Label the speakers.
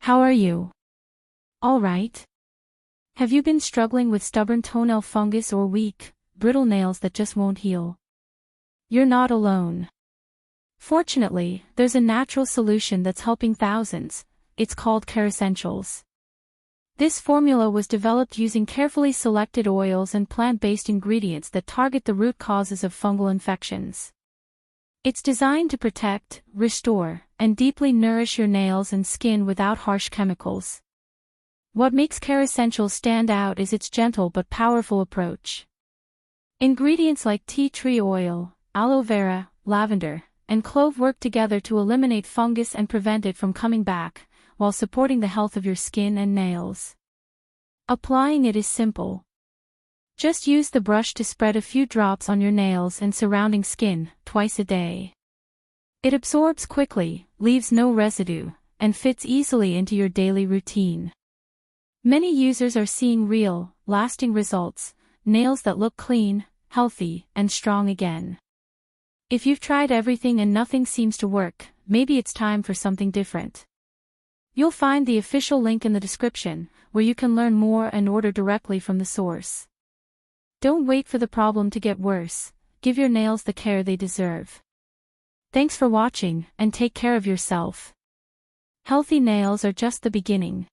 Speaker 1: How are you? All right. Have you been struggling with stubborn toenail fungus or weak, brittle nails that just won't heal? You're not alone. Fortunately, there's a natural solution that's helping thousands. It's called Kerassentials. This formula was developed using carefully selected oils and plant-based ingredients that target the root causes of fungal infections. It's designed to protect, restore, and deeply nourish your nails and skin without harsh chemicals. What makes Kerassentials stand out is its gentle but powerful approach. Ingredients like tea tree oil, aloe vera, lavender, and clove work together to eliminate fungus and prevent it from coming back, while supporting the health of your skin and nails. Applying it is simple. Just use the brush to spread a few drops on your nails and surrounding skin, twice a day. It absorbs quickly, leaves no residue, and fits easily into your daily routine. Many users are seeing real, lasting results, nails that look clean, healthy, and strong again. If you've tried everything and nothing seems to work, maybe it's time for something different. You'll find the official link in the description, where you can learn more and order directly from the source. Don't wait for the problem to get worse, give your nails the care they deserve. Thanks for watching, and take care of yourself. Healthy nails are just the beginning.